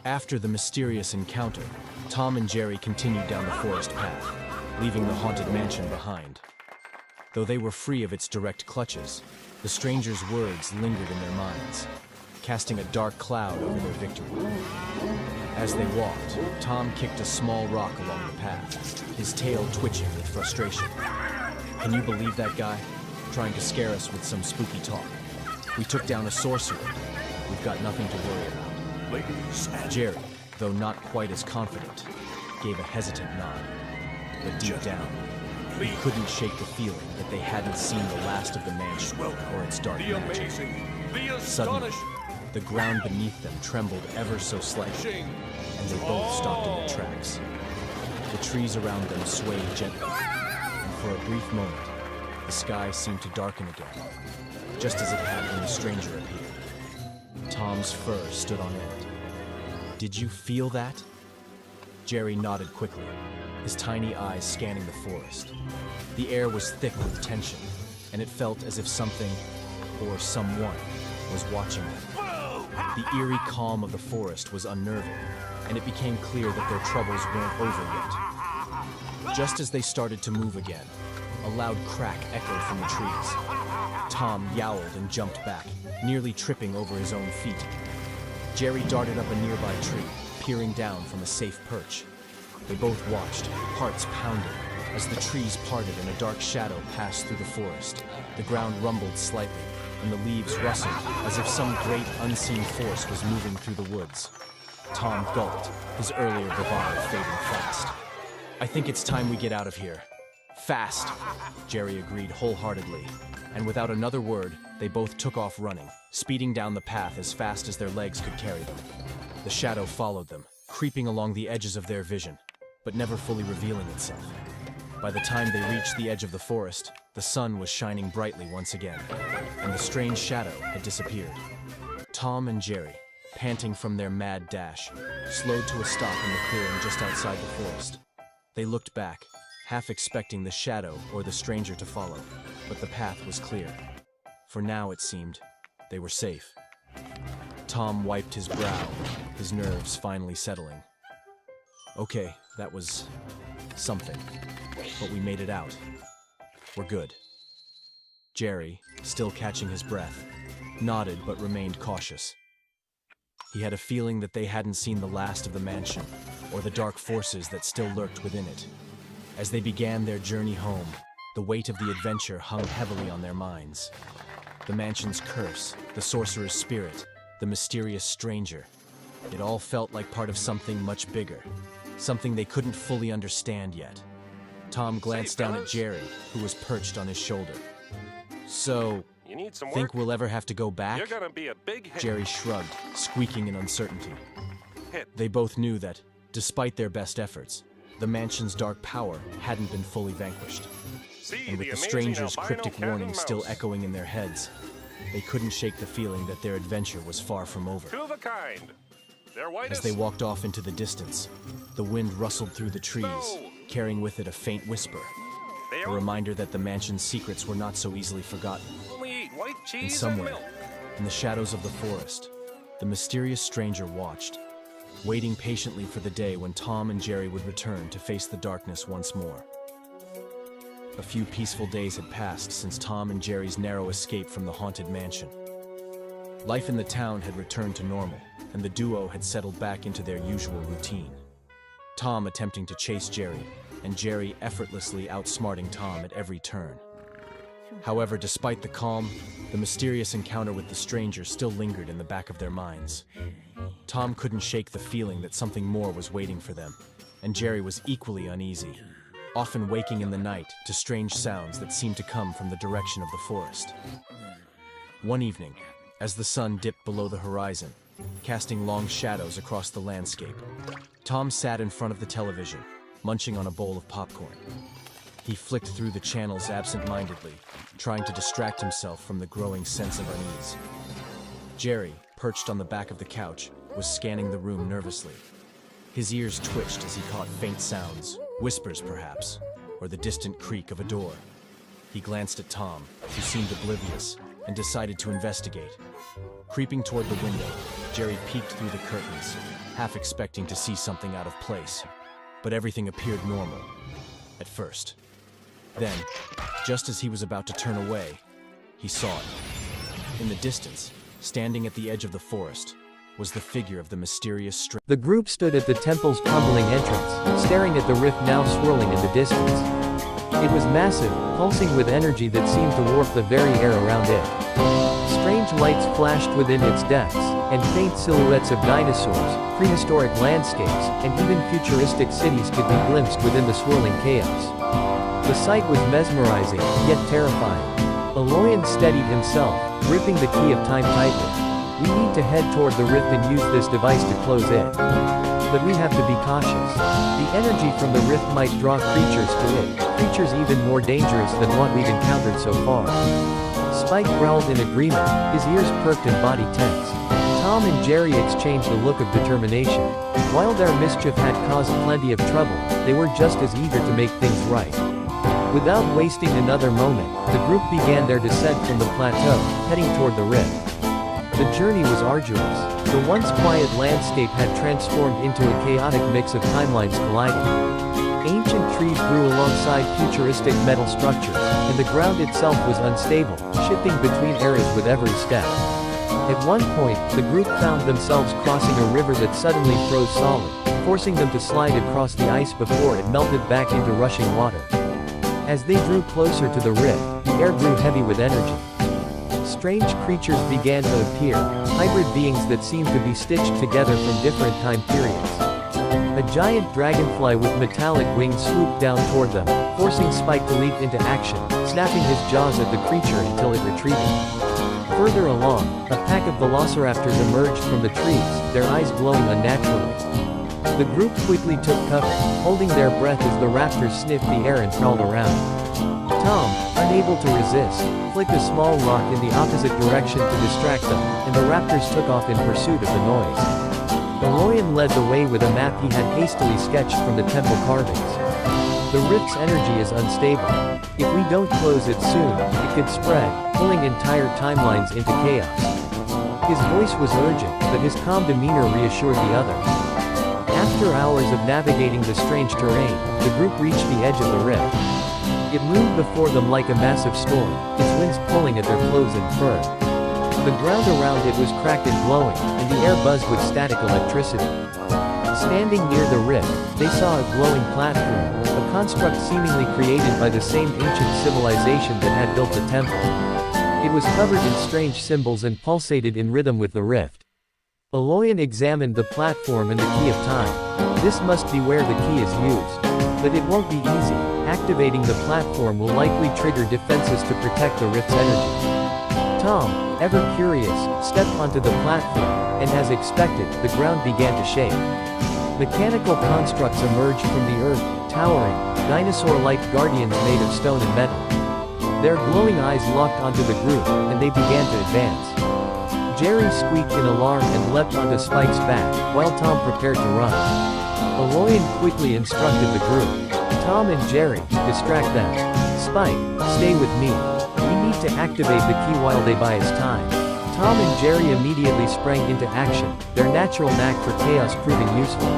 After the mysterious encounter, Tom and Jerry continued down the forest path, leaving the haunted mansion behind. Though they were free of its direct clutches, the stranger's words lingered in their minds, casting a dark cloud over their victory. As they walked, Tom kicked a small rock along the path, his tail twitching with frustration. Can you believe that guy? Trying to scare us with some spooky talk. We took down a sorcerer. We've got nothing to worry about. Jerry, though not quite as confident, gave a hesitant nod. But deep down, he couldn't shake the feeling that they hadn't seen the last of the mansion or its dark magic. Suddenly, the ground beneath them trembled ever so slightly, and they both stopped in their tracks. The trees around them swayed gently, and for a brief moment, the sky seemed to darken again, just as it had when the stranger appeared. Tom's fur stood on end. Did you feel that? Jerry nodded quickly, his tiny eyes scanning the forest. The air was thick with tension, and it felt as if something, or someone, was watching them. The eerie calm of the forest was unnerving, and it became clear that their troubles weren't over yet. Just as they started to move again, a loud crack echoed from the trees. Tom yowled and jumped back, nearly tripping over his own feet. Jerry darted up a nearby tree, peering down from a safe perch. They both watched, hearts pounding, as the trees parted and a dark shadow passed through the forest. The ground rumbled slightly, and the leaves rustled as if some great unseen force was moving through the woods. Tom gulped, his earlier bravado fading fast. I think it's time we get out of here. Fast, Jerry agreed wholeheartedly, and without another word, they both took off running, speeding down the path as fast as their legs could carry them. The shadow followed them, creeping along the edges of their vision, but never fully revealing itself. By the time they reached the edge of the forest, the sun was shining brightly once again, and the strange shadow had disappeared. Tom and Jerry, panting from their mad dash, slowed to a stop in the clearing just outside the forest. They looked back, half expecting the shadow or the stranger to follow, but the path was clear. For now, it seemed, they were safe. Tom wiped his brow, his nerves finally settling. Okay, that was something, but we made it out. We're good. Jerry, still catching his breath, nodded but remained cautious. He had a feeling that they hadn't seen the last of the mansion, or the dark forces that still lurked within it. As they began their journey home, the weight of the adventure hung heavily on their minds. The mansion's curse, the sorcerer's spirit, the mysterious stranger. It all felt like part of something much bigger, something they couldn't fully understand yet. Tom glanced down at Jerry, who was perched on his shoulder. So, think we'll ever have to go back? You're gonna be a big hit. Jerry shrugged, squeaking in uncertainty. They both knew that, despite their best efforts, the mansion's dark power hadn't been fully vanquished. And with the stranger's cryptic warning still echoing in their heads, they couldn't shake the feeling that their adventure was far from over. Two of a kind. They're white As they walked off into the distance, the wind rustled through the trees, carrying with it a faint whisper, a reminder that the mansion's secrets were not so easily forgotten. only eat white And cheese and somewhere, milk. in the shadows of the forest, the mysterious stranger watched, waiting patiently for the day when Tom and Jerry would return to face the darkness once more. A few peaceful days had passed since Tom and Jerry's narrow escape from the haunted mansion. Life in the town had returned to normal, and the duo had settled back into their usual routine. Tom attempting to chase Jerry, and Jerry effortlessly outsmarting Tom at every turn. However, despite the calm, the mysterious encounter with the stranger still lingered in the back of their minds. Tom couldn't shake the feeling that something more was waiting for them, and Jerry was equally uneasy, often waking in the night to strange sounds that seemed to come from the direction of the forest. One evening, as the sun dipped below the horizon, casting long shadows across the landscape, Tom sat in front of the television, munching on a bowl of popcorn. He flicked through the channels absent-mindedly, trying to distract himself from the growing sense of unease. Jerry, perched on the back of the couch, was scanning the room nervously. His ears twitched as he caught faint sounds, whispers perhaps, or the distant creak of a door. He glanced at Tom, who seemed oblivious, and decided to investigate. Creeping toward the window, Jerry peeked through the curtains, half expecting to see something out of place. But everything appeared normal, at first. Then, just as he was about to turn away, he saw it. In the distance, standing at the edge of the forest, was the figure of the mysterious stranger. The group stood at the temple's crumbling entrance, staring at the rift now swirling in the distance. It was massive, pulsing with energy that seemed to warp the very air around it. Strange lights flashed within its depths, and faint silhouettes of dinosaurs, prehistoric landscapes, and even futuristic cities could be glimpsed within the swirling chaos. The sight was mesmerizing, yet terrifying. Aloyan steadied himself, gripping the key of time tightly. We need to head toward the rift and use this device to close it. But we have to be cautious. The energy from the rift might draw creatures to it, creatures even more dangerous than what we've encountered so far. Spike growled in agreement, his ears perked and body tense. Tom and Jerry exchanged a look of determination. While their mischief had caused plenty of trouble, they were just as eager to make things right. Without wasting another moment, the group began their descent from the plateau, heading toward the rift. The journey was arduous. The once quiet landscape had transformed into a chaotic mix of timelines colliding. Ancient trees grew alongside futuristic metal structures, and the ground itself was unstable, shifting between eras with every step. At one point, the group found themselves crossing a river that suddenly froze solid, forcing them to slide across the ice before it melted back into rushing water. As they drew closer to the rift, the air grew heavy with energy. Strange creatures began to appear, hybrid beings that seemed to be stitched together from different time periods. A giant dragonfly with metallic wings swooped down toward them, forcing Spike to leap into action, snapping his jaws at the creature until it retreated. Further along, a pack of velociraptors emerged from the trees, their eyes glowing unnaturally. The group quickly took cover, holding their breath as the raptors sniffed the air and prowled around. Tom, unable to resist, flicked a small rock in the opposite direction to distract them, and the raptors took off in pursuit of the noise. Aloyan led the way with a map he had hastily sketched from the temple carvings. The rift's energy is unstable. If we don't close it soon, it could spread, pulling entire timelines into chaos. His voice was urgent, but his calm demeanor reassured the others. After hours of navigating the strange terrain, the group reached the edge of the rift. It loomed before them like a massive storm, its winds pulling at their clothes and fur. The ground around it was cracked and glowing, and the air buzzed with static electricity. Standing near the rift, they saw a glowing platform, a construct seemingly created by the same ancient civilization that had built the temple. It was covered in strange symbols and pulsated in rhythm with the rift. Aloyan examined the platform and the key of time. This must be where the key is used. But it won't be easy. Activating the platform will likely trigger defenses to protect the rift's energy. Tom, ever curious, stepped onto the platform, and as expected, the ground began to shake. Mechanical constructs emerged from the earth, towering, dinosaur-like guardians made of stone and metal. Their glowing eyes locked onto the group, and they began to advance. Jerry squeaked in alarm and leapt onto Spike's back, while Tom prepared to run. Aloyan quickly instructed the group. Tom and Jerry, distract them. Spike, stay with me. We need to activate the key while they buy us time. Tom and Jerry immediately sprang into action, their natural knack for chaos proving useful.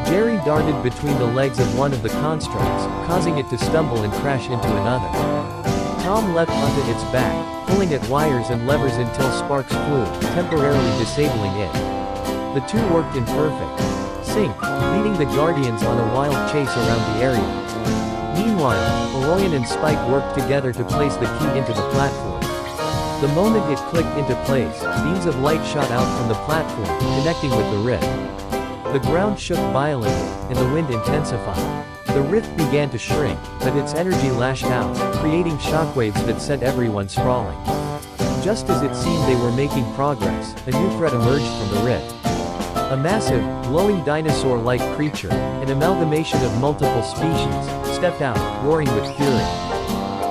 Jerry darted between the legs of one of the constructs, causing it to stumble and crash into another. Tom leapt onto its back, pulling at wires and levers until sparks flew, temporarily disabling it. The two worked in perfect sync, leading the Guardians on a wild chase around the area. Meanwhile, Aloyan and Spike worked together to place the key into the platform. The moment it clicked into place, beams of light shot out from the platform, connecting with the rift. The ground shook violently, and the wind intensified. The rift began to shrink, but its energy lashed out, creating shockwaves that sent everyone sprawling. Just as it seemed they were making progress, a new threat emerged from the rift. A massive, glowing dinosaur-like creature, an amalgamation of multiple species, stepped out, roaring with fury.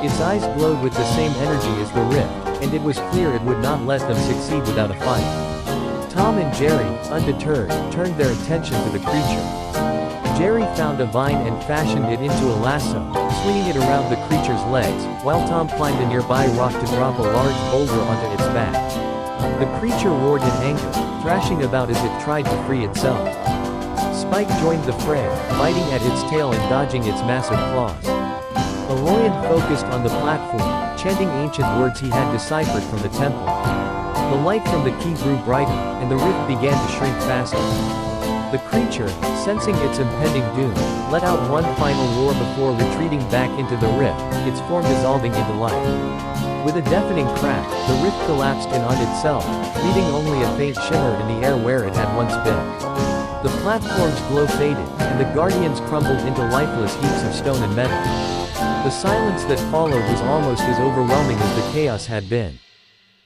Its eyes glowed with the same energy as the rift, and it was clear it would not let them succeed without a fight. Tom and Jerry, undeterred, turned their attention to the creature. Jerry found a vine and fashioned it into a lasso, swinging it around the creature's legs, while Tom climbed a nearby rock to drop a large boulder onto its back. The creature roared in anger, thrashing about as it tried to free itself. Spike joined the fray, biting at its tail and dodging its massive claws. Aloyan focused on the platform, chanting ancient words he had deciphered from the temple. The light from the key grew brighter, and the rift began to shrink faster. The creature, sensing its impending doom, let out one final roar before retreating back into the rift, its form dissolving into light. With a deafening crack, the rift collapsed in on itself, leaving only a faint shimmer in the air where it had once been. The platform's glow faded, and the guardians crumbled into lifeless heaps of stone and metal. The silence that followed was almost as overwhelming as the chaos had been.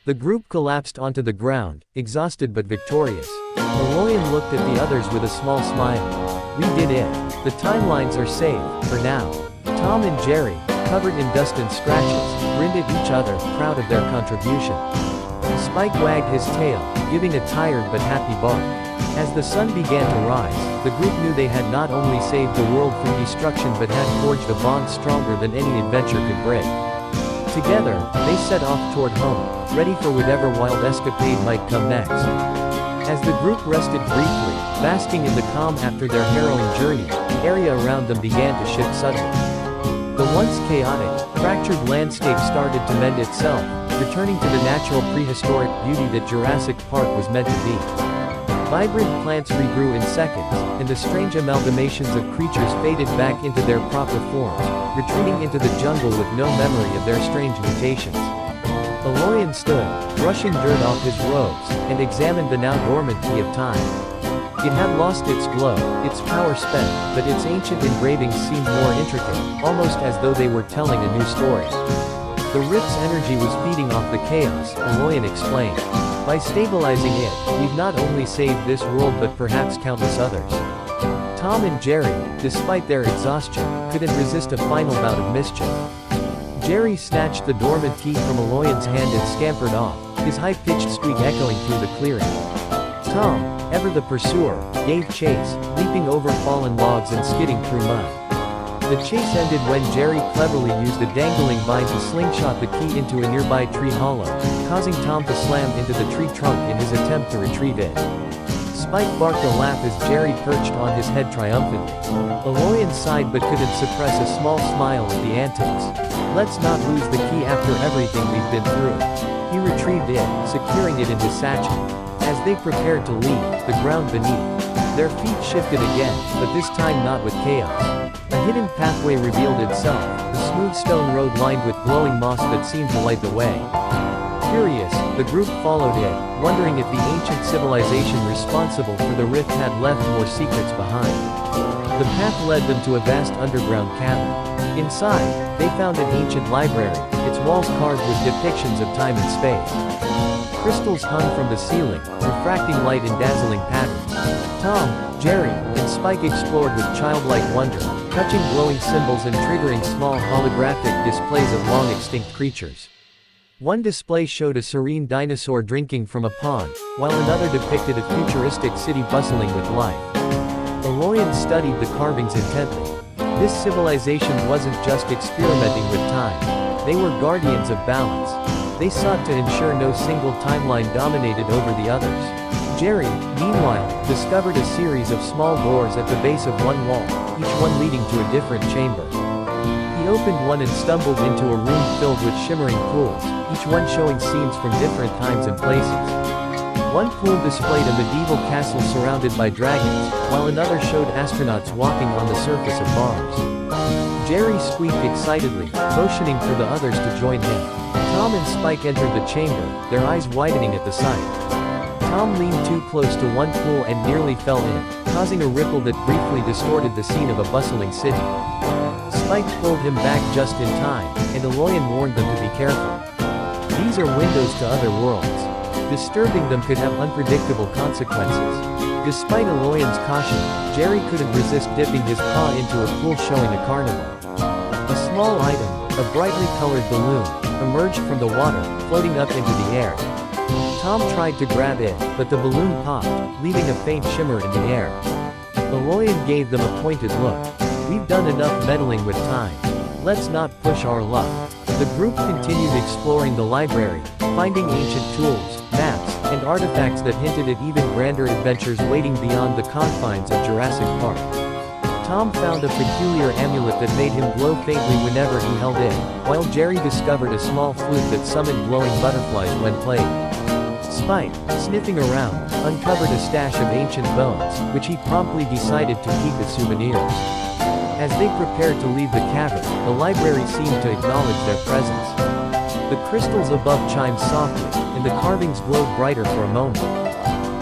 The group collapsed onto the ground, exhausted but victorious. Aloyan looked at the others with a small smile. "We did it. The timelines are safe, for now." Tom and Jerry, covered in dust and scratches, grinned at each other, proud of their contribution. Spike wagged his tail, giving a tired but happy bark. As the sun began to rise, the group knew they had not only saved the world from destruction but had forged a bond stronger than any adventure could break. Together, they set off toward home, ready for whatever wild escapade might come next. As the group rested briefly, basking in the calm after their harrowing journey, the area around them began to shift suddenly. The once chaotic, fractured landscape started to mend itself, returning to the natural prehistoric beauty that Jurassic Park was meant to be. Vibrant plants regrew in seconds, and the strange amalgamations of creatures faded back into their proper forms, retreating into the jungle with no memory of their strange mutations. Aloyan stood, brushing dirt off his robes, and examined the now dormant key of time. It had lost its glow, its power spent, but its ancient engravings seemed more intricate, almost as though they were telling a new story. The rift's energy was feeding off the chaos, Aloyan explained. By stabilizing it, we've not only saved this world but perhaps countless others. Tom and Jerry, despite their exhaustion, couldn't resist a final bout of mischief. Jerry snatched the dormant key from Aloyan's hand and scampered off, his high-pitched squeak echoing through the clearing. Tom, ever the pursuer, gave chase, leaping over fallen logs and skidding through mud. The chase ended when Jerry cleverly used a dangling vine to slingshot the key into a nearby tree hollow, causing Tom to slam into the tree trunk in his attempt to retrieve it. Spike barked a laugh as Jerry perched on his head triumphantly. Aloyan sighed but couldn't suppress a small smile at the antics. "Let's not lose the key after everything we've been through." He retrieved it, securing it in his satchel. As they prepared to leave, the ground beneath their feet shifted again, but this time not with chaos. A hidden pathway revealed itself, the smooth stone road lined with glowing moss that seemed to light the way. Curious, the group followed it, wondering if the ancient civilization responsible for the rift had left more secrets behind. The path led them to a vast underground cavern. Inside, they found an ancient library, its walls carved with depictions of time and space. Crystals hung from the ceiling, refracting light in dazzling patterns. Tom, Jerry, and Spike explored with childlike wonder, touching glowing symbols and triggering small holographic displays of long-extinct creatures. One display showed a serene dinosaur drinking from a pond, while another depicted a futuristic city bustling with life. Aloyan studied the carvings intently. This civilization wasn't just experimenting with time. They were guardians of balance. They sought to ensure no single timeline dominated over the others. Jerry, meanwhile, discovered a series of small doors at the base of one wall, each one leading to a different chamber. He opened one and stumbled into a room filled with shimmering pools, each one showing scenes from different times and places. One pool displayed a medieval castle surrounded by dragons, while another showed astronauts walking on the surface of Mars. Jerry squeaked excitedly, motioning for the others to join him. Tom and Spike entered the chamber, their eyes widening at the sight. Tom leaned too close to one pool and nearly fell in, causing a ripple that briefly distorted the scene of a bustling city. Spike pulled him back just in time, and Aloyan warned them to be careful. These are windows to other worlds. Disturbing them could have unpredictable consequences. Despite Aloyan's caution, Jerry couldn't resist dipping his paw into a pool showing a carnival. A small item, a brightly colored balloon, emerged from the water, floating up into the air. Tom tried to grab it, but the balloon popped, leaving a faint shimmer in the air. Aloyan gave them a pointed look. "We've done enough meddling with time. let's not push our luck. The group continued exploring the library, finding ancient tools, maps, and artifacts that hinted at even grander adventures waiting beyond the confines of Jurassic Park. Tom found a peculiar amulet that made him glow faintly whenever he held it, while Jerry discovered a small flute that summoned glowing butterflies when played. Spike, sniffing around, uncovered a stash of ancient bones, which he promptly decided to keep as souvenirs. As they prepared to leave the cavern, the library seemed to acknowledge their presence. The crystals above chimed softly, and the carvings glowed brighter for a moment.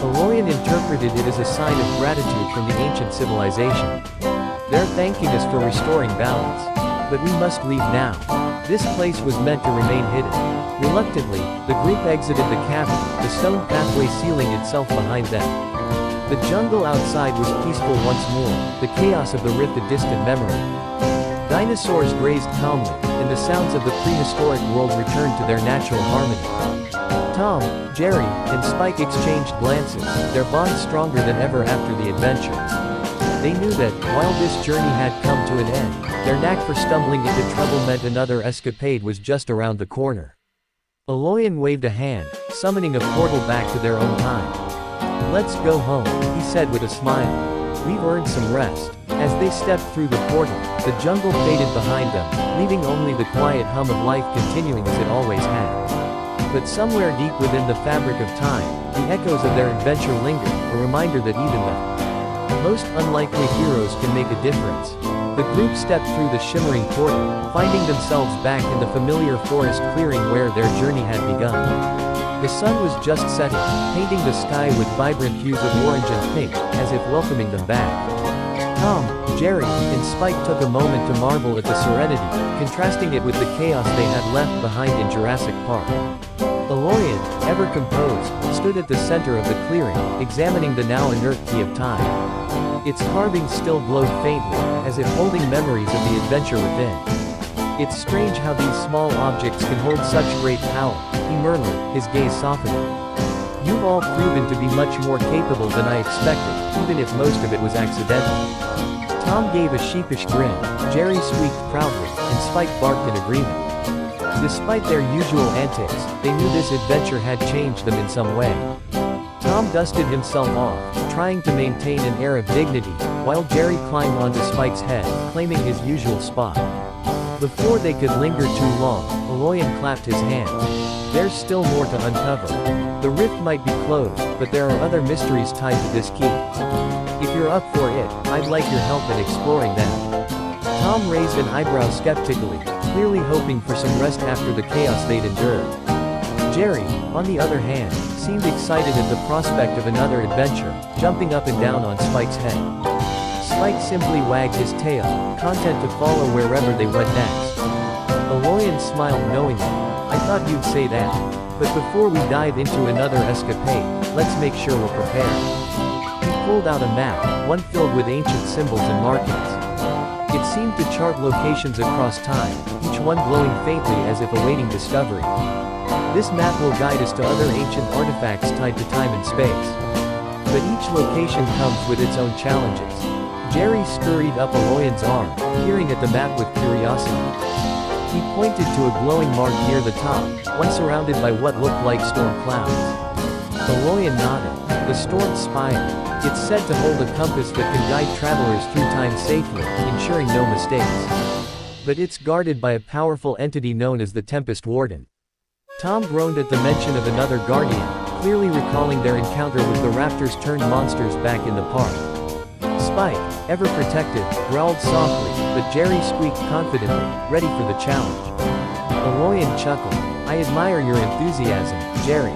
Aloyan interpreted it as a sign of gratitude from the ancient civilization. They're thanking us for restoring balance. But we must leave now. This place was meant to remain hidden. Reluctantly, the group exited the cavern, the stone pathway sealing itself behind them. The jungle outside was peaceful once more, the chaos of the rift a distant memory. Dinosaurs grazed calmly, and the sounds of the prehistoric world returned to their natural harmony. Tom, Jerry, and Spike exchanged glances, their bond stronger than ever after the adventure. They knew that, while this journey had come to an end, their knack for stumbling into trouble meant another escapade was just around the corner. Aloyan waved a hand, summoning a portal back to their own time. "Let's go home," he said with a smile. "We've earned some rest." As they stepped through the portal, the jungle faded behind them, leaving only the quiet hum of life continuing as it always had. But somewhere deep within the fabric of time, the echoes of their adventure lingered, a reminder that even the most unlikely heroes can make a difference. The group stepped through the shimmering portal, finding themselves back in the familiar forest clearing where their journey had begun. The sun was just setting, painting the sky with vibrant hues of orange and pink, as if welcoming them back. Tom, Jerry, and Spike took a moment to marvel at the serenity, contrasting it with the chaos they had left behind in Jurassic Park. Aloyan, ever composed, stood at the center of the clearing, examining the now inert key of time. Its carvings still glowed faintly, as if holding memories of the adventure within. "It's strange how these small objects can hold such great power," he murmured, his gaze softening. "You've all proven to be much more capable than I expected, even if most of it was accidental." Tom gave a sheepish grin, Jerry squeaked proudly, and Spike barked in agreement. Despite their usual antics, they knew this adventure had changed them in some way. Tom dusted himself off, trying to maintain an air of dignity, while Jerry climbed onto Spike's head, claiming his usual spot. Before they could linger too long, Aloyan clapped his hand. "There's still more to uncover. The rift might be closed, but there are other mysteries tied to this key. If you're up for it, I'd like your help in exploring them." Tom raised an eyebrow skeptically, clearly hoping for some rest after the chaos they'd endured. Jerry, on the other hand, seemed excited at the prospect of another adventure, jumping up and down on Spike's head. Spike simply wagged his tail, content to follow wherever they went next. Aloyan smiled knowingly. "I thought you'd say that. But before we dive into another escapade, let's make sure we're prepared." He pulled out a map, one filled with ancient symbols and markings. It seemed to chart locations across time, each one glowing faintly as if awaiting discovery. "This map will guide us to other ancient artifacts tied to time and space. But each location comes with its own challenges." Jerry scurried up Aloyan's arm, peering at the map with curiosity. He pointed to a glowing mark near the top, one surrounded by what looked like storm clouds. Aloyan nodded. "The storm spire. It's said to hold a compass that can guide travelers through time safely, ensuring no mistakes. But it's guarded by a powerful entity known as the Tempest Warden." Tom groaned at the mention of another guardian, clearly recalling their encounter with the raptors-turned monsters back in the park. Spike, ever protective, growled softly, but Jerry squeaked confidently, ready for the challenge. Aloyan chuckled. "I admire your enthusiasm, Jerry.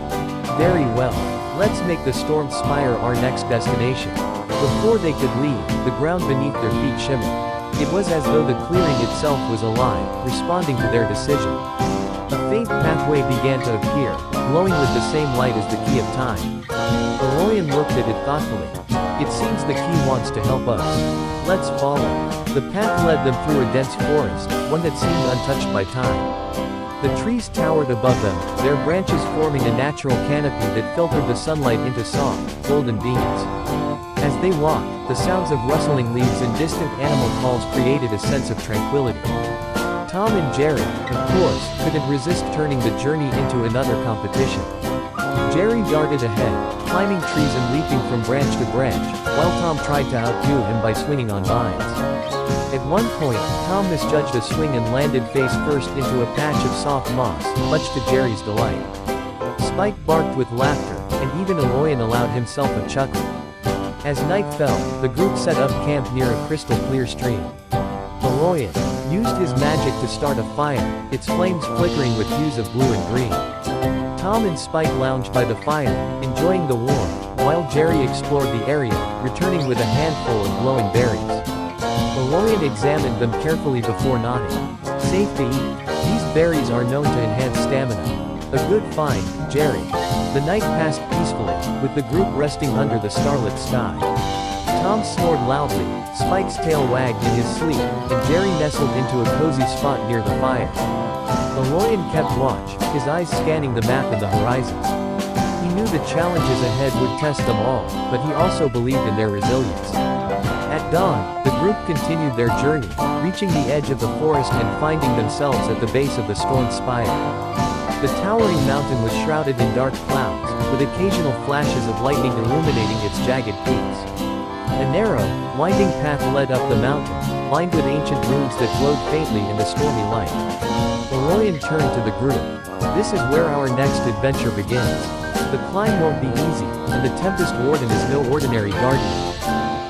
Very well. Let's make the Storm Spire our next destination." Before they could leave, the ground beneath their feet shimmered. It was as though the clearing itself was alive, responding to their decision. A faint pathway began to appear, glowing with the same light as the key of time. Aloyan looked at it thoughtfully. "It seems the key wants to help us. Let's follow." The path led them through a dense forest, one that seemed untouched by time. The trees towered above them, their branches forming a natural canopy that filtered the sunlight into soft, golden beams. As they walked, the sounds of rustling leaves and distant animal calls created a sense of tranquility. Tom and Jerry, of course, couldn't resist turning the journey into another competition. Jerry darted ahead, climbing trees and leaping from branch to branch, while Tom tried to outdo him by swinging on vines. At one point, Tom misjudged a swing and landed face first into a patch of soft moss, much to Jerry's delight. Spike barked with laughter, and even Aloyan allowed himself a chuckle. As night fell, the group set up camp near a crystal-clear stream. Aloyan used his magic to start a fire, its flames flickering with hues of blue and green. Tom and Spike lounged by the fire, enjoying the warmth, while Jerry explored the area, returning with a handful of glowing berries. Aloyan examined them carefully before nodding. Safe to eat. These berries are known to enhance stamina. A good find, Jerry. The night passed peacefully, with the group resting under the starlit sky. Tom snored loudly, Spike's tail wagged in his sleep, and Jerry nestled into a cozy spot near the fire. Aloyan kept watch, his eyes scanning the map and the horizon. He knew the challenges ahead would test them all, but he also believed in their resilience. At dawn, the group continued their journey, reaching the edge of the forest and finding themselves at the base of the storm spire. The towering mountain was shrouded in dark clouds, with occasional flashes of lightning illuminating its jagged peaks. A narrow, winding path led up the mountain, lined with ancient ruins that glowed faintly in the stormy light. Aloyan turned to the group. This is where our next adventure begins. The climb won't be easy, and the Tempest Warden is no ordinary guardian.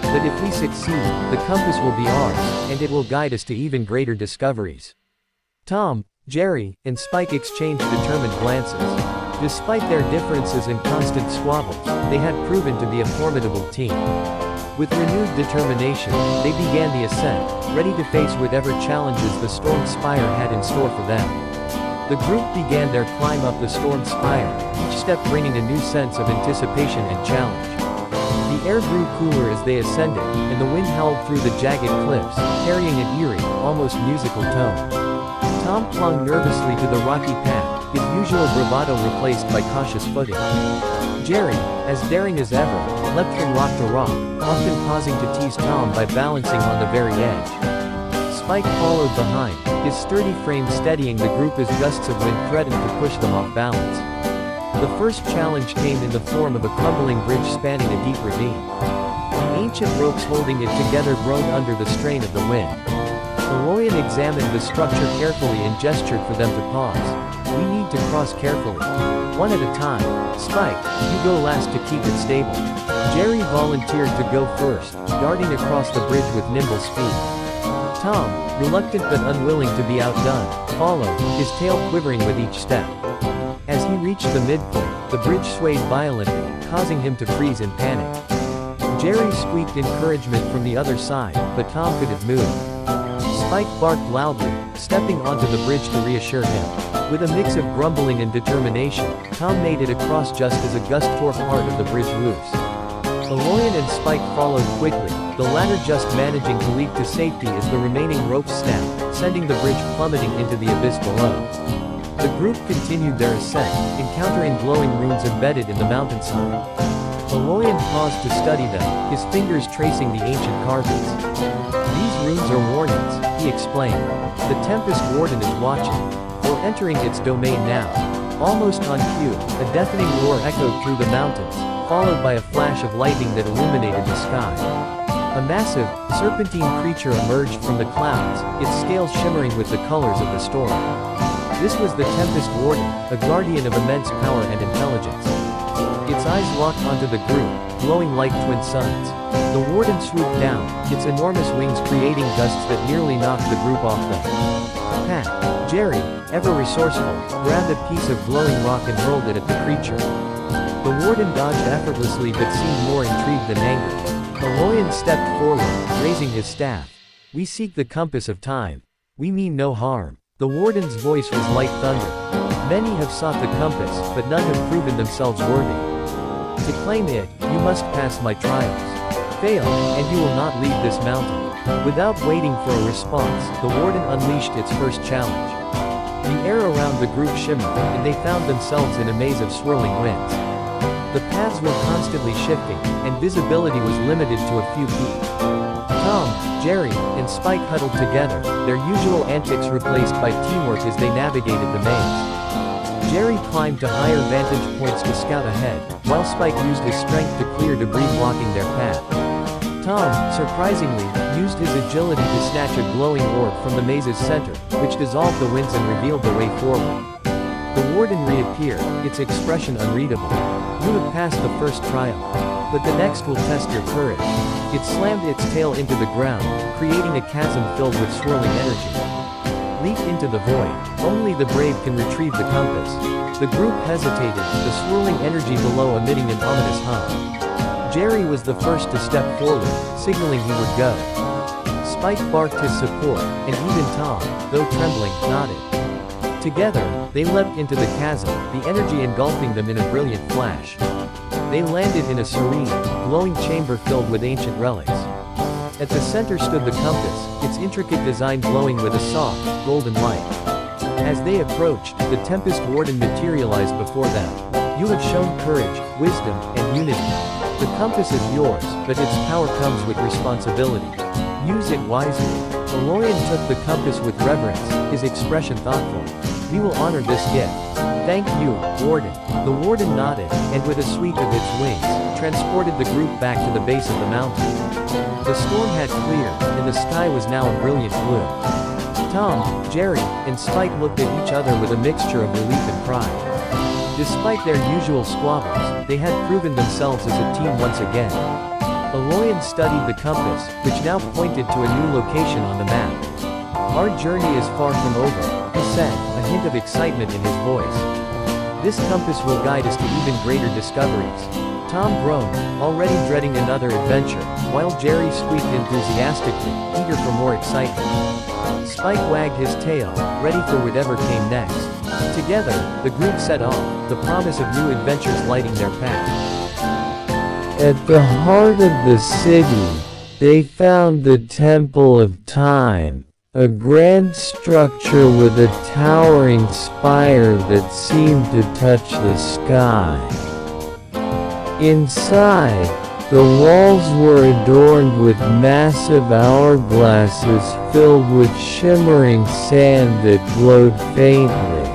But if we succeed, the compass will be ours, and it will guide us to even greater discoveries. Tom, Jerry, and Spike exchanged determined glances. Despite their differences and constant squabbles, they had proven to be a formidable team. With renewed determination, they began the ascent, ready to face whatever challenges the storm spire had in store for them. The group began their climb up the storm spire, each step bringing a new sense of anticipation and challenge. The air grew cooler as they ascended, and the wind howled through the jagged cliffs, carrying an eerie, almost musical tone. Tom clung nervously to the rocky path, his usual bravado replaced by cautious footing. Jerry, as daring as ever, leapt from rock to rock, often pausing to tease Tom by balancing on the very edge. Spike followed behind, his sturdy frame steadying the group as gusts of wind threatened to push them off balance. The first challenge came in the form of a crumbling bridge spanning a deep ravine. The ancient ropes holding it together groaned under the strain of the wind. Aloyan examined the structure carefully and gestured for them to pause. We need to cross carefully. One at a time. Spike, you go last to keep it stable. Jerry volunteered to go first, darting across the bridge with nimble speed. Tom, reluctant but unwilling to be outdone, followed, his tail quivering with each step. As he reached the midpoint, the bridge swayed violently, causing him to freeze in panic. Jerry squeaked encouragement from the other side, but Tom couldn't move. Spike barked loudly, stepping onto the bridge to reassure him. With a mix of grumbling and determination, Tom made it across just as a gust tore part of the bridge loose. Aloyan and Spike followed quickly, the latter just managing to leap to safety as the remaining ropes snapped, sending the bridge plummeting into the abyss below. The group continued their ascent, encountering glowing runes embedded in the mountainside. Aloyan paused to study them, his fingers tracing the ancient carvings. These runes are warnings, he explained. The Tempest Warden is watching. We're entering its domain now. Almost on cue, a deafening roar echoed through the mountains, followed by a flash of lightning that illuminated the sky. A massive, serpentine creature emerged from the clouds, its scales shimmering with the colors of the storm. This was the Tempest Warden, a guardian of immense power and intelligence. Its eyes locked onto the group, glowing like twin suns. The Warden swooped down, its enormous wings creating gusts that nearly knocked the group off them. Pat, Jerry, ever resourceful, grabbed a piece of glowing rock and hurled it at the creature. The Warden dodged effortlessly but seemed more intrigued than angry. Aloyan stepped forward, raising his staff. We seek the compass of time. We mean no harm. The Warden's voice was like thunder. Many have sought the compass, but none have proven themselves worthy. To claim it, you must pass my trials. Fail, and you will not leave this mountain. Without waiting for a response, the Warden unleashed its first challenge. The air around the group shimmered, and they found themselves in a maze of swirling winds. The paths were constantly shifting, and visibility was limited to a few feet. Tom, Jerry, and Spike huddled together, their usual antics replaced by teamwork as they navigated the maze. Jerry climbed to higher vantage points to scout ahead, while Spike used his strength to clear debris blocking their path. Tom, surprisingly, used his agility to snatch a glowing orb from the maze's center, which dissolved the winds and revealed the way forward. The warden reappeared, its expression unreadable. You have passed the first trial. But the next will test your courage. It slammed its tail into the ground, creating a chasm filled with swirling energy. Leap into the void. Only the brave can retrieve the compass. The group hesitated, the swirling energy below emitting an ominous hum. Jerry was the first to step forward, signaling he would go. Spike barked his support, and even Tom, though trembling, nodded. Together, they leapt into the chasm, the energy engulfing them in a brilliant flash. They landed in a serene, glowing chamber filled with ancient relics. At the center stood the compass, its intricate design glowing with a soft, golden light. As they approached, the Tempest Warden materialized before them. You have shown courage, wisdom, and unity. The compass is yours, but its power comes with responsibility. Use it wisely. Aloyan took the compass with reverence, his expression thoughtful. We will honor this gift. Thank you, Warden. The Warden nodded, and with a sweep of its wings, transported the group back to the base of the mountain. The storm had cleared, and the sky was now a brilliant blue. Tom, Jerry, and Spike looked at each other with a mixture of relief and pride. Despite their usual squabbles, they had proven themselves as a team once again. Aloyan studied the compass, which now pointed to a new location on the map. Our journey is far from over, he said, a hint of excitement in his voice. This compass will guide us to even greater discoveries. Tom groaned, already dreading another adventure, while Jerry squeaked enthusiastically, eager for more excitement. Spike wagged his tail, ready for whatever came next. Together, the group set off, the promise of new adventures lighting their path. At the heart of the city, they found the Temple of Time, a grand structure with a towering spire that seemed to touch the sky. Inside, the walls were adorned with massive hourglasses filled with shimmering sand that glowed faintly.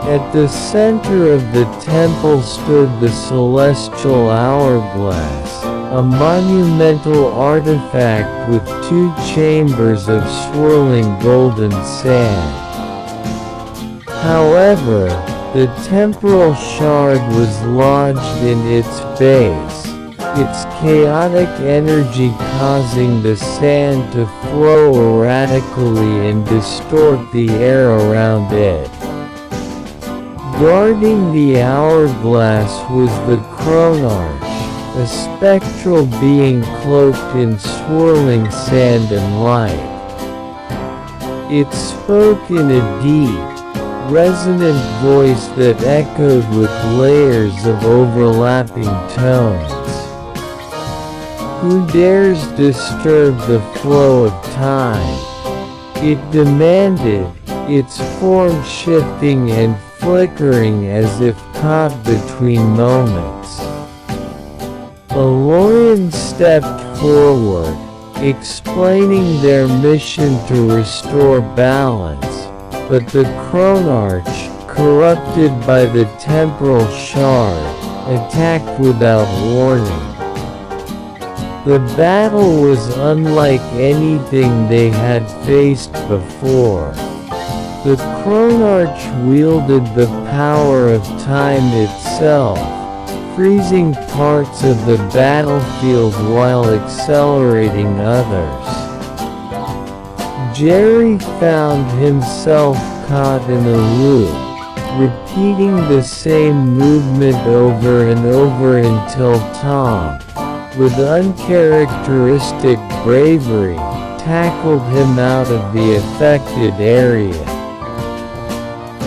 At the center of the temple stood the celestial hourglass, a monumental artifact with 2 chambers of swirling golden sand. However, the temporal shard was lodged in its base, its chaotic energy causing the sand to flow erratically and distort the air around it. Guarding the hourglass was the Chronarch, a spectral being cloaked in swirling sand and light. It spoke in a deep, resonant voice that echoed with layers of overlapping tones. Who dares disturb the flow of time? It demanded, its form shifting and flickering as if caught between moments. Aloyan stepped forward, explaining their mission to restore balance, but the Chronarch, corrupted by the temporal shard, attacked without warning. The battle was unlike anything they had faced before. The Chronarch wielded the power of time itself, freezing parts of the battlefield while accelerating others. Jerry found himself caught in a loop, repeating the same movement over and over until Tom, with uncharacteristic bravery, tackled him out of the affected area.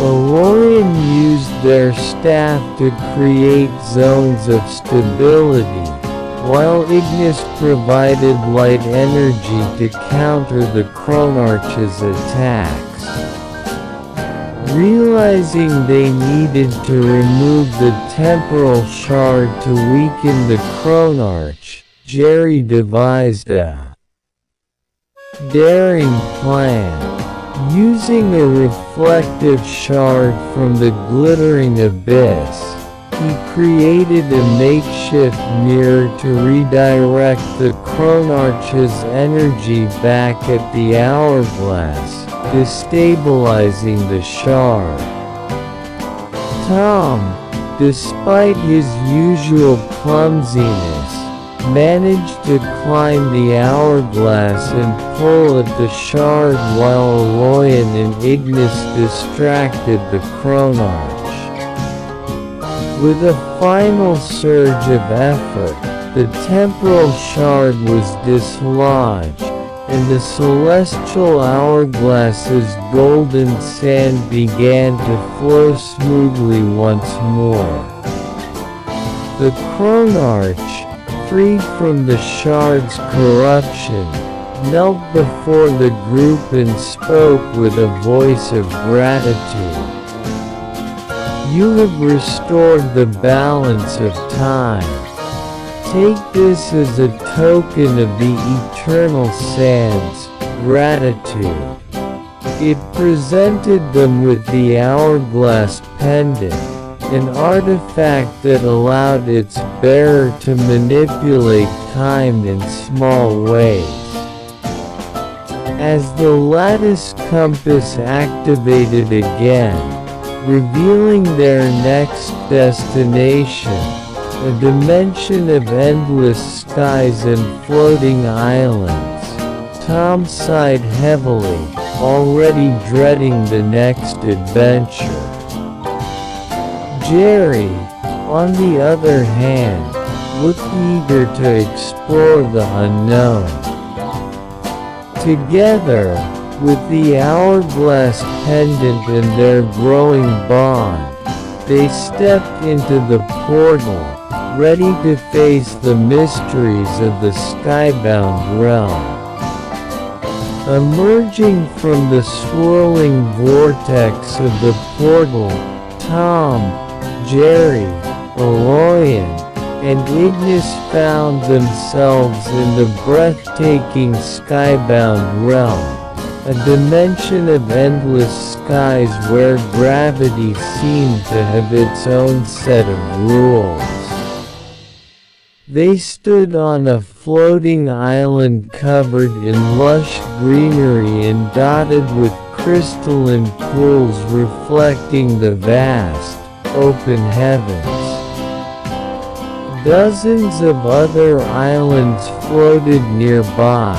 Aloyan used their staff to create zones of stability, while Ignis provided light energy to counter the Chronarch's attacks. Realizing they needed to remove the temporal shard to weaken the Chronarch, Jerry devised a daring plan. Using a reflective shard from the glittering abyss, he created a makeshift mirror to redirect the Chronarch's energy back at the hourglass, destabilizing the shard. Tom, despite his usual clumsiness, managed to climb the hourglass and pull at the shard while Aloyan and Ignis distracted the Chronarch. With a final surge of effort, the temporal shard was dislodged, and the celestial hourglass's golden sand began to flow smoothly once more. The Chronarch, freed from the shard's corruption, knelt before the group and spoke with a voice of gratitude. You have restored the balance of time. Take this as a token of the eternal sand's gratitude. It presented them with the hourglass pendant, an artifact that allowed its bearer to manipulate time in small ways. As the lattice compass activated again, revealing their next destination, a dimension of endless skies and floating islands, Tom sighed heavily, already dreading the next adventure. Jerry, on the other hand, looked eager to explore the unknown. Together, with the hourglass pendant and their growing bond, they stepped into the portal, ready to face the mysteries of the skybound realm. Emerging from the swirling vortex of the portal, Tom, Jerry, Aloyan, and Ignis found themselves in the breathtaking skybound realm, a dimension of endless skies where gravity seemed to have its own set of rules. They stood on a floating island covered in lush greenery and dotted with crystalline pools reflecting the vast, open heavens. Dozens of other islands floated nearby,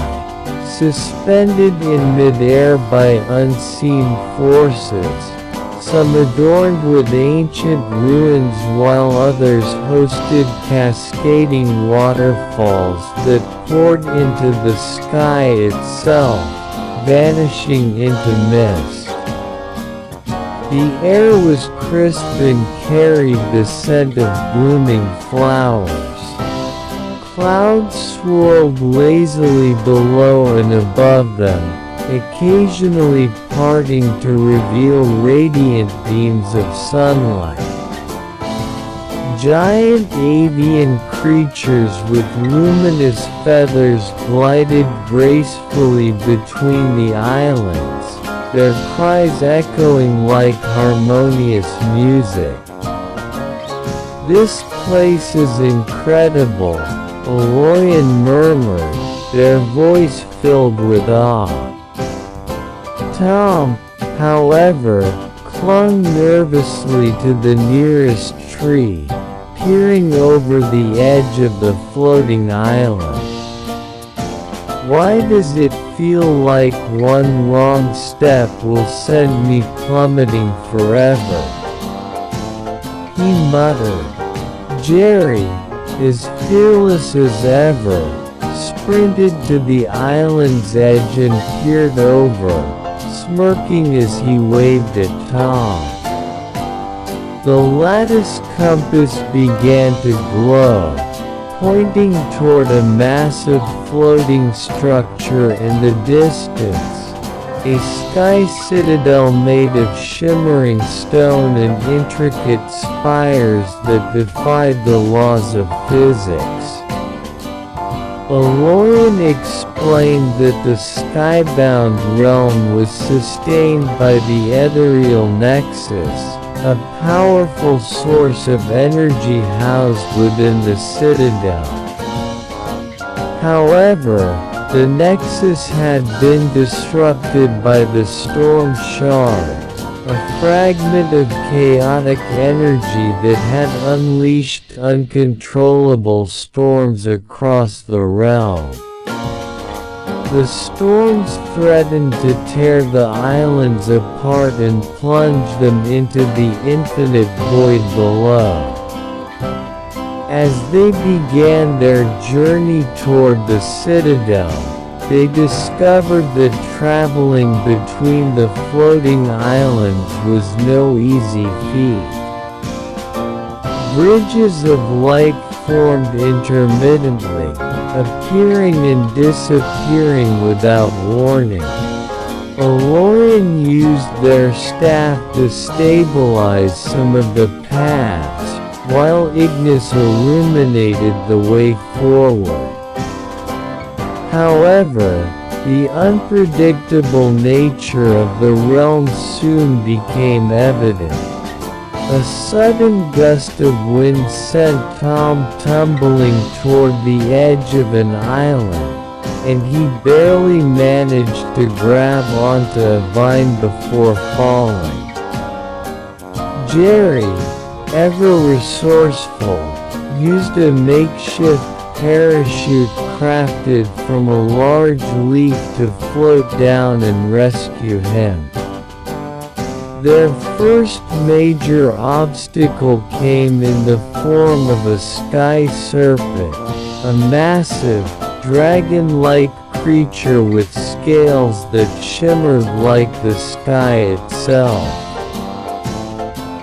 suspended in midair by unseen forces, some adorned with ancient ruins while others hosted cascading waterfalls that poured into the sky itself, vanishing into mist. The air was crisp and carried the scent of blooming flowers. Clouds swirled lazily below and above them, occasionally parting to reveal radiant beams of sunlight. Giant avian creatures with luminous feathers glided gracefully between the islands, their cries echoing like harmonious music. "This place is incredible," Aloyan murmured, their voice filled with awe. Tom, however, clung nervously to the nearest tree, peering over the edge of the floating island. "Why does it feel like one wrong step will send me plummeting forever?" he muttered. Jerry, as fearless as ever, sprinted to the island's edge and peered over, smirking as he waved at Tom. The lattice compass began to glow, pointing toward a massive floating structure in the distance, a sky citadel made of shimmering stone and intricate spires that defied the laws of physics. Aloyan explained that the skybound realm was sustained by the ethereal nexus, a powerful source of energy housed within the citadel. However, the nexus had been disrupted by the storm shard, a fragment of chaotic energy that had unleashed uncontrollable storms across the realm. The storms threatened to tear the islands apart and plunge them into the infinite void below. As they began their journey toward the citadel, they discovered that traveling between the floating islands was no easy feat. Bridges of light formed intermittently, appearing and disappearing without warning. Aloyan used their staff to stabilize some of the paths, while Ignis illuminated the way forward. However, the unpredictable nature of the realm soon became evident. A sudden gust of wind sent Tom tumbling toward the edge of an island, and he barely managed to grab onto a vine before falling. Jerry, ever resourceful, used a makeshift parachute crafted from a large leaf to float down and rescue him. Their first major obstacle came in the form of a sky serpent, a massive, dragon-like creature with scales that shimmered like the sky itself.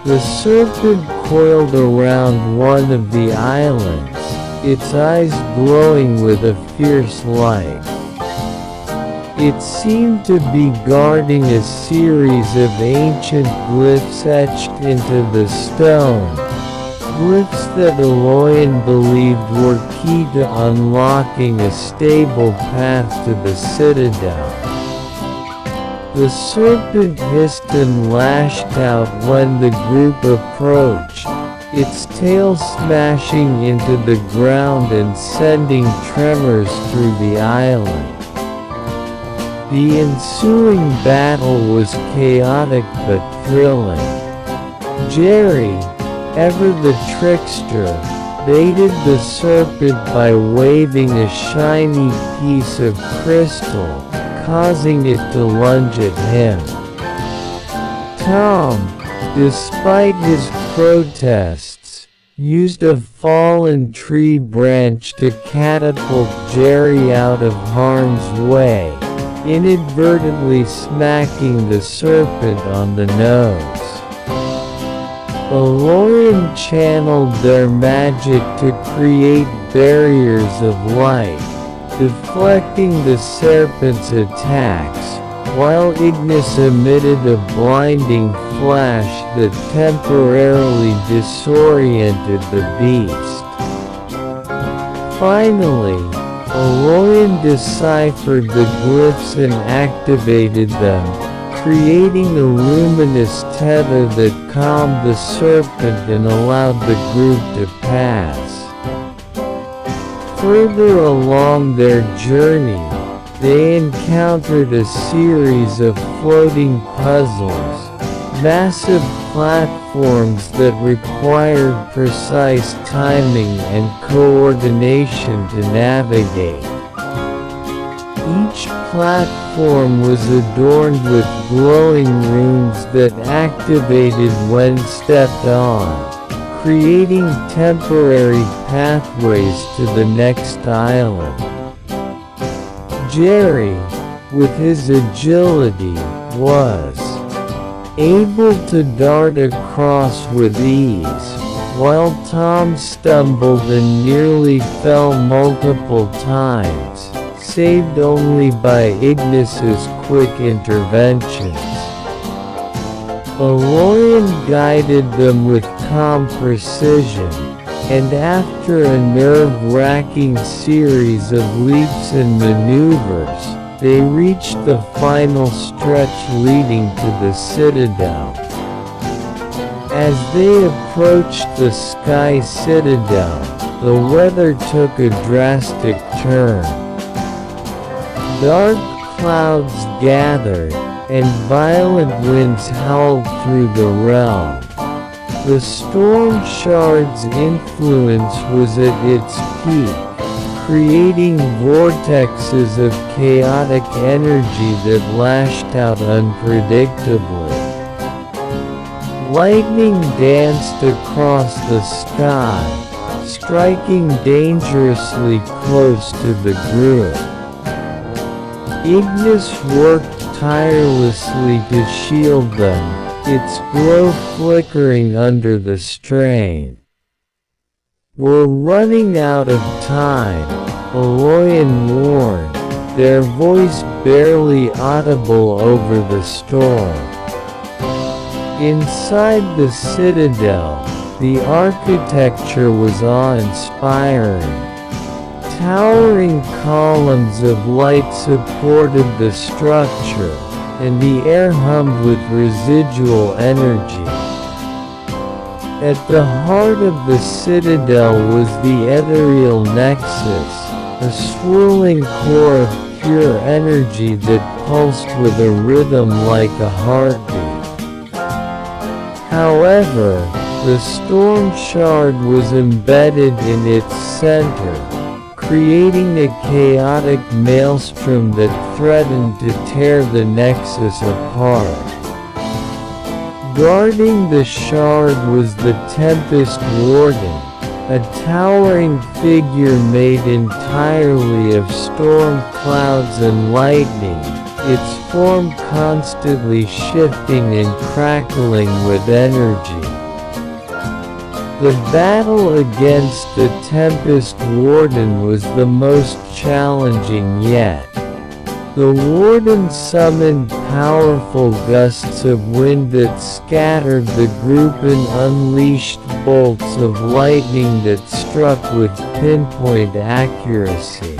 The serpent coiled around one of the islands, its eyes glowing with a fierce light. It seemed to be guarding a series of ancient glyphs etched into the stone, glyphs that Aloyan believed were key to unlocking a stable path to the citadel. The serpent hissed and lashed out when the group approached, its tail smashing into the ground and sending tremors through the island. The ensuing battle was chaotic but thrilling. Jerry, ever the trickster, baited the serpent by waving a shiny piece of crystal, causing it to lunge at him. Tom, despite his protests, used a fallen tree branch to catapult Jerry out of harm's way, inadvertently smacking the serpent on the nose. Aloyan channeled their magic to create barriers of light, deflecting the serpent's attacks, while Ignis emitted a blinding flash that temporarily disoriented the beast. Finally, Aloyan deciphered the glyphs and activated them, creating a luminous tether that calmed the serpent and allowed the group to pass. Further along their journey, they encountered a series of floating puzzles, massive platforms that required precise timing and coordination to navigate. Each platform was adorned with glowing runes that activated when stepped on, creating temporary pathways to the next island. Jerry, with his agility, was able to dart across with ease, while Tom stumbled and nearly fell multiple times, saved only by Ignis's quick interventions. Aloyan guided them with calm precision, and after a nerve-wracking series of leaps and maneuvers, they reached the final stretch leading to the citadel. As they approached the Sky Citadel, the weather took a drastic turn. Dark clouds gathered, and violent winds howled through the realm. The storm shard's influence was at its peak, creating vortexes of chaotic energy that lashed out unpredictably. Lightning danced across the sky, striking dangerously close to the group. Ignis worked tirelessly to shield them, its glow flickering under the strain. "We're running out of time," Aloyan warned, their voice barely audible over the storm. Inside the citadel, the architecture was awe-inspiring. Towering columns of light supported the structure, and the air hummed with residual energy. At the heart of the citadel was the ethereal nexus, a swirling core of pure energy that pulsed with a rhythm like a heartbeat. However, the storm shard was embedded in its center, creating a chaotic maelstrom that threatened to tear the nexus apart. Guarding the shard was the Tempest Warden, a towering figure made entirely of storm clouds and lightning, its form constantly shifting and crackling with energy. The battle against the Tempest Warden was the most challenging yet. The Warden summoned powerful gusts of wind that scattered the group and unleashed bolts of lightning that struck with pinpoint accuracy.